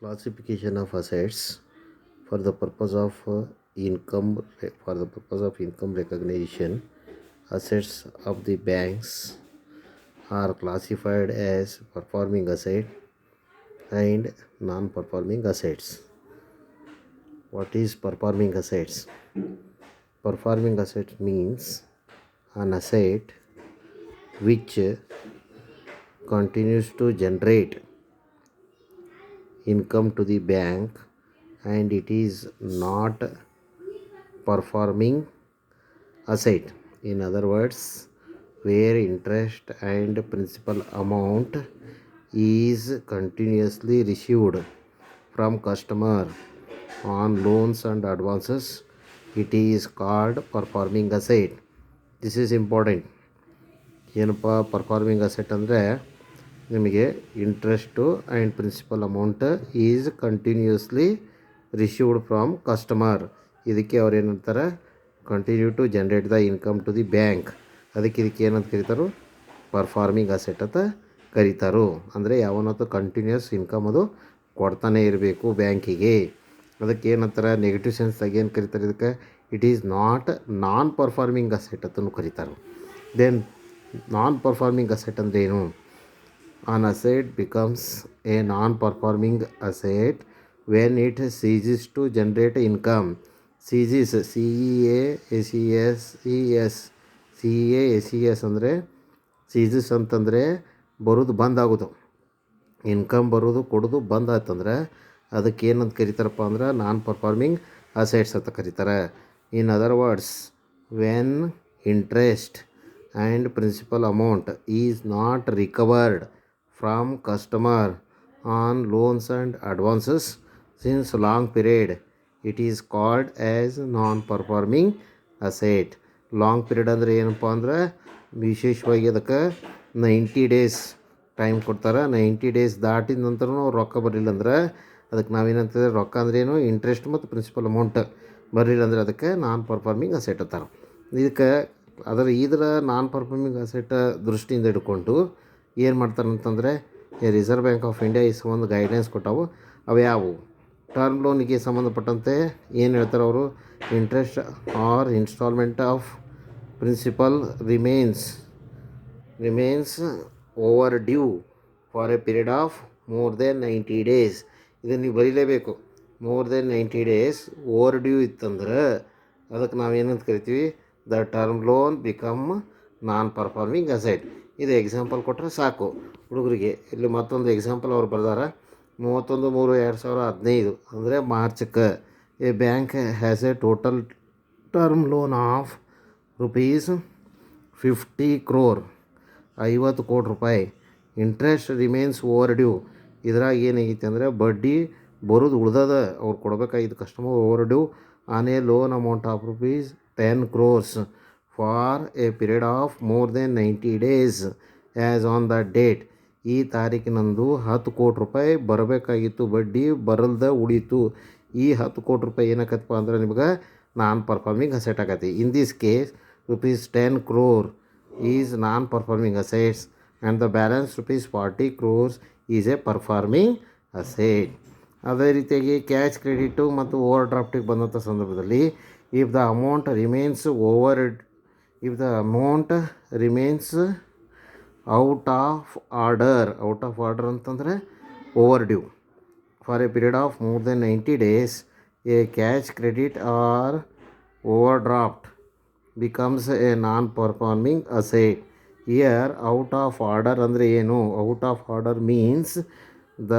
Classification of assets for the purpose of income recognition. Assets of the banks are classified as performing asset and non-performing assets. What is performing assets? Performing asset means an asset which continues to generate income to the bank and it is not performing asset. In other words, where interest and principal amount is continuously received from customer on loans and advances, it is called performing asset. This is important. ಏನಪ್ಪ performing asset ಅಂದರೆ ನಿಮಗೆ interest and principal amount is continuously received from customer. ಇದಕ್ಕೆ ಅವ್ರು ಏನಂತಾರೆ, continue to generate the income to the bank. ಇದಕ್ಕೆ ಏನಂತ ಕರೀತಾರೋ, performing asset ಅಂತ ಕರೀತಾರೋ. ಅಂದರೆ ಯಾವನತ್ತು ಕಂಟಿನ್ಯೂಸ್ ಇನ್ಕಮ್ ಅದು ಕೊಡ್ತಾನೆ ಇರಬೇಕು ಬ್ಯಾಂಕಿಗೆ. ಅದಕ್ಕೆ ಏನಂತಾರೆ, ನೆಗೆಟಿವ್ ಸೆನ್ಸ್ದಾಗ ಏನು ಕರೀತಾರೆ ಇದಕ್ಕೆ, it is non performing asset ಅಂತಲೂ ಕರೀತಾರೆ. ದೆನ್ ನಾನ್ ಪರ್ಫಾರ್ಮಿಂಗ್ ಅಸೆಟ್ ಅಂದರೆ ಏನು? An asset becomes a non performing asset when it ceases to generate income. Ceases CEASES ಅಂದರೆ ಸೀಸಸ್ ಅಂತಂದರೆ ಬರೋದು ಬಂದಾಗೋದು, ಇನ್ಕಮ್ ಬರೋದು ಕೊಡೋದು ಬಂದಾಯ್ತಂದ್ರೆ ಅದಕ್ಕೆ ಏನಂತ ಕರೀತಾರಪ್ಪ ಅಂದ್ರೆ ನಾನ್ ಪರ್ಫಾರ್ಮಿಂಗ್ ಅಸೆಟ್ಸ್ ಅಂತ ಕರೀತಾರೆ. In other words, when interest and principal amount is not recovered from customer on loans and advances since long period, it is called as non-performing asset. Long period ಅಂದರೆ ಏನಪ್ಪ ಅಂದ್ರೆ ವಿಶೇಷವಾಗಿ ಅದಕ್ಕೆ 90 ಡೇಸ್ ಟೈಮ್ ಕೊಡ್ತಾರೆ. 90 days ದಾಟಿದ ನಂತರನೂ ಅವ್ರು ರೊಕ್ಕ ಬರಲಿಲ್ಲ ಅಂದ್ರೆ ಅದಕ್ಕೆ ನಾವೇನಂತಂದರೆ, ರೊಕ್ಕ ಅಂದ್ರೇನು, ಇಂಟ್ರೆಸ್ಟ್ ಮತ್ತು ಪ್ರಿನ್ಸಿಪಲ್ ಅಮೌಂಟ್ ಬರಲಿಲ್ಲ ಅಂದರೆ ಅದಕ್ಕೆ ನಾನ್ ಪರ್ಫಾರ್ಮಿಂಗ್ ಅಸೆಟ್ ಅಂತಾರೆ. ಇದಕ್ಕೆ ಇದರ ನಾನ್ ಪರ್ಫಾರ್ಮಿಂಗ್ ಅಸೆಟ್ ದೃಷ್ಟಿಯಿಂದ ಹಿಡ್ಕೊಂಡು ಏನು ಮಾಡ್ತಾರಂತಂದರೆ, ರಿಸರ್ವ್ ಬ್ಯಾಂಕ್ ಆಫ್ ಇಂಡಿಯಾ ಒಂದು ಗೈಡ್ಲೈನ್ಸ್ ಕೊಟ್ಟವು. ಅವು ಯಾವುವು? ಟರ್ಮ್ ಲೋನಿಗೆ ಸಂಬಂಧಪಟ್ಟಂತೆ ಏನು ಹೇಳ್ತಾರೆ ಅವರು, interest or installment of principal remains overdue for a period of more than 90 days. ಇದನ್ನು ನೀವು ಬರೀಲೇಬೇಕು. More than 90 days overdue ಇತ್ತಂದ್ರೆ ಅದಕ್ಕೆ ನಾವೇನಂತ ಕರಿತೀವಿ, the term loan become non performing asset. ಇದು ಎಕ್ಸಾಂಪಲ್ ಕೊಟ್ಟರೆ ಸಾಕು ಹುಡುಗರಿಗೆ. ಇಲ್ಲಿ ಮತ್ತೊಂದು ಎಕ್ಸಾಂಪಲ್ ಅವ್ರು ಬರ್ದಾರ. 31/3/2015 ಅಂದರೆ ಮಾರ್ಚಕ್ಕೆ, a bank has a total term loan of ₹50 crore, 50 ಕೋಟಿ ರೂಪಾಯಿ. Interest remains overdue. ಇದ್ರಾಗ ಏನಾಗೈತಿ ಅಂದರೆ ಬಡ್ಡಿ ಬರೋದು ಉಳ್ದದ, ಅವ್ರು ಕೊಡಬೇಕಾಗಿದ್ದು customer overdue on a loan amount of ₹10 crores for a period of more than 90 days as on the date. ಈ ತಾರೀಕಿನಂದು 10 ಕೋಟಿ ರೂಪಾಯಿ ಬರಬೇಕಾಗಿತ್ತು, ಬಡ್ಡಿ ಬರಲ್ದ ಉಳೀತು. ಈ 10 ಕೋಟಿ ರೂಪಾಯಿ ಏನಾಕತ್ತಪ್ಪ ಅಂದ್ರೆ ನಿಮ್ಗೆ ನಾನ್ ಪರ್ಫಾರ್ಮಿಂಗ್ ಅಸೆಟ್ ಆಗತ್ತೆ. In this case ₹10 crore is non performing assets and the balance ₹40 crores is a performing asset. ಅದೇ ರೀತಿಯಾಗಿ ಕ್ಯಾಶ್ ಕ್ರೆಡಿಟು ಮತ್ತು ಓವರ್ ಡ್ರಾಫ್ಟಿಗೆ ಬಂದಂಥ ಸಂದರ್ಭದಲ್ಲಿ, if the amount remains out of order ಅಂತಂದರೆ overdue for a period of more than 90 days, a cash credit or overdraft becomes a non performing asset. ಇಯರ್ out of order ಅಂದರೆ ಏನು? Out of order means the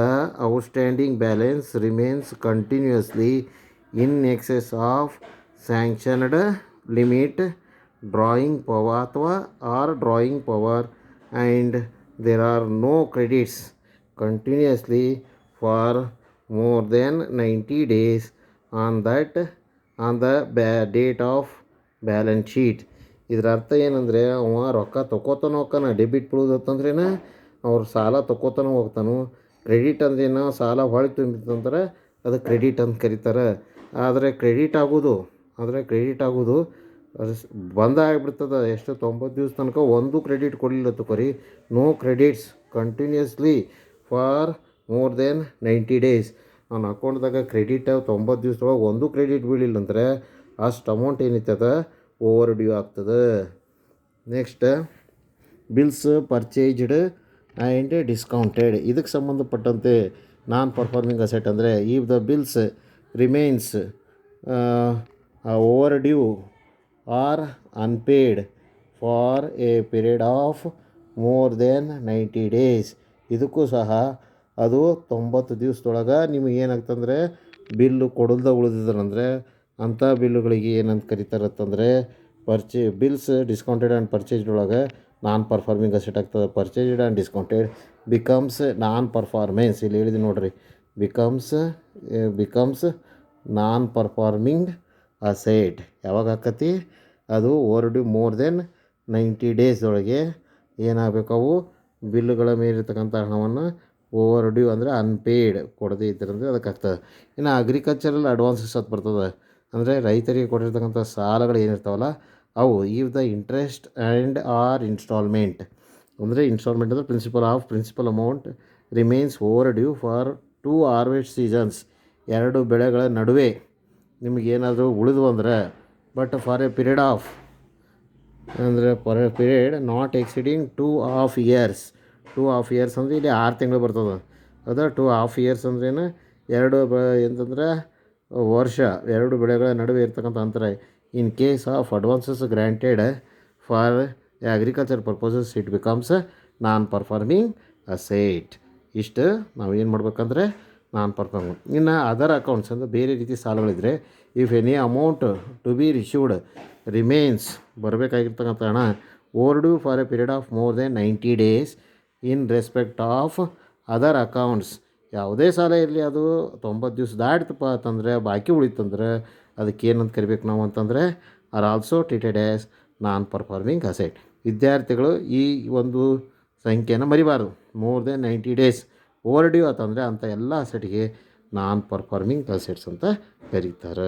outstanding balance remains continuously in excess of sanctioned limit drawing power and there are no credits continuously for more than 90 days on the date of balance sheet. ಇದರ ಅರ್ಥ ಏನಂದರೆ, ಅವ ರೊಕ್ಕ ತೊಗೋತಾನೋ ಹೋಗ್ತಾನೆ. Debit ಬೀಳೋದತ್ತಂದ್ರೇನ ಅವ್ರು ಸಾಲ ತೊಗೋತಾನೋ ಹೋಗ್ತಾನೋ. Credit ಅಂದ್ರೇನು, ಸಾಲ ಹೊಳೆ ತುಂಬಿತ್ತಂದ್ರೆ ಅದು ಕ್ರೆಡಿಟ್ ಅಂತ ಕರೀತಾರೆ. ಆದರೆ ಕ್ರೆಡಿಟ್ ಆಗೋದು ಬಂದ ಆಗಿಬಿಡ್ತದೆ. ಎಷ್ಟು 90 ದಿವಸ ತನಕ ಒಂದು ಕ್ರೆಡಿಟ್ ಕೊಡಲಿಲ್ಲ no credits continuously for more than 90 days. ನನ್ನ ಅಕೌಂಟ್ದಾಗ ಕ್ರೆಡಿಟ್ 90 ದಿವ್ಸದೊಳಗೆ ಒಂದು ಕ್ರೆಡಿಟ್ ಬೀಳಿಲ್ಲ ಅಂದರೆ ಅಷ್ಟು ಅಮೌಂಟ್ ಏನೈತದ ಓವರ್ ಡ್ಯೂ ಆಗ್ತದೆ. Next bills purchased and discounted. ಇದಕ್ಕೆ ಸಂಬಂಧಪಟ್ಟಂತೆ ನಾನ್ ಪರ್ಫಾರ್ಮಿಂಗ್ ಅಸೆಟ್ ಅಂದರೆ if the bills remain overdue or unpaid for a period of more than 90 days. ಇದಕ್ಕೂ ಸಹ ಅದು 90 ದಿವಸದೊಳಗೆ ನಿಮಗೆ ಏನಾಗ್ತಂದರೆ ಬಿಲ್ಲು ಕೊಡಲ್ದ ಉಳಿದಿದ್ರಂದರೆ ಅಂಥ ಬಿಲ್ಲುಗಳಿಗೆ ಏನಂತ ಕರೀತಾರತ್ತಂದರೆ ಬಿಲ್ಸ್ ಡಿಸ್ಕೌಂಟೆಡ್ ಆ್ಯಂಡ್ ಪರ್ಚೇಸ್ಡ್ ಒಳಗೆ ನಾನ್ ಪರ್ಫಾರ್ಮಿಂಗ್ ಅಸೆಟ್ ಆಗ್ತದೆ. Purchased and discounted becomes non performance. ಇಲ್ಲಿ ಹೇಳಿದೆ ನೋಡ್ರಿ, ಬಿಕಮ್ಸ್ ನಾನ್ ಪರ್ಫಾರ್ಮಿಂಗ್ ಅಸೆಟ್ ಯಾವಾಗ ಆಕತಿ? ಅದು overdue more than 90 days ಒಳಗೆ ಏನಾಗಬೇಕು, ಅವು ಬಿಲ್ಲುಗಳ ಮೇಲಿರ್ತಕ್ಕಂಥ ಹಣವನ್ನು ಓವರ್ ಡ್ಯೂ ಅಂದರೆ ಅನ್ಪೇಯ್ಡ್ ಕೊಡದೇ ಇದ್ದರೆ ಅದಕ್ಕೆ ಆಗ್ತದೆ. ಇನ್ನು ಅಗ್ರಿಕಲ್ಚರಲ್ ಅಡ್ವಾನ್ಸಸ್ ಅಂತ ಬರ್ತದೆ, ಅಂದರೆ ರೈತರಿಗೆ ಕೊಟ್ಟಿರ್ತಕ್ಕಂಥ ಸಾಲಗಳು ಏನಿರ್ತಾವಲ್ಲ ಅವು if the interest and or installment ಅಂದರೆ ಇನ್ಸ್ಟಾಲ್ಮೆಂಟ್ ಅಂದರೆ principal amount remains overdue for 2 harvest seasons. 2 ಬೆಳೆಗಳ ನಡುವೆ ನಿಮಗೇನಾದರೂ ಉಳಿದು ಅಂದರೆ but for a period of ಅಂದರೆ for a period not exceeding 2.5 years. 2.5 years ಅಂದರೆ ಇಲ್ಲಿ 6 ತಿಂಗಳು ಬರ್ತದೆ. ಅದು 2.5 years ಅಂದ್ರೇನು, ಎಂತಂದ್ರೆ ವರ್ಷ 2 ಬೆಳೆಗಳ ನಡುವೆ ಇರ್ತಕ್ಕಂಥ ಅಂತರ. In case of advances granted for agriculture purposes it becomes non performing asset. ಇಷ್ಟು ನಾವು ಏನು ಮಾಡ್ಬೇಕಂದ್ರೆ ನಾನ್ ಪರ್ಫಾರ್ಮಿಂಗ್. ಇನ್ನು ಅದರ್ ಅಕೌಂಟ್ಸ್ ಅಂದರೆ ಬೇರೆ ರೀತಿ ಸಾಲಗಳಿದ್ರೆ if any amount to be received remains ಬರಬೇಕಾಗಿರ್ತಕ್ಕಂಥ ಹಣ overdue for a period of more than 90 days in respect of other accounts. ಯಾವುದೇ ಸಾಲ ಇರಲಿ, ಅದು 90 ದಿವಸ ದಾಟ್ತಪ್ಪ ಅಂತಂದರೆ ಬಾಕಿ ಉಳಿತಂದ್ರೆ ಅದಕ್ಕೆ ಏನಂತ ಕರಿಬೇಕು ನಾವು ಅಂತಂದರೆ are also treated as non performing asset. ವಿದ್ಯಾರ್ಥಿಗಳು ಈ ಒಂದು ಸಂಖ್ಯೆಯನ್ನು ಮರಿಬಾರ್ದು. More than 90 days overdue ಅಂತಂದರೆ ಅಂಥ ಎಲ್ಲ ಅಸೆಟ್ಗೆ ನಾನ್ ಪರ್ಫಾರ್ಮಿಂಗ್ ಅಸೆಟ್ಸ್ ಅಂತ ಕರೀತಾರೆ.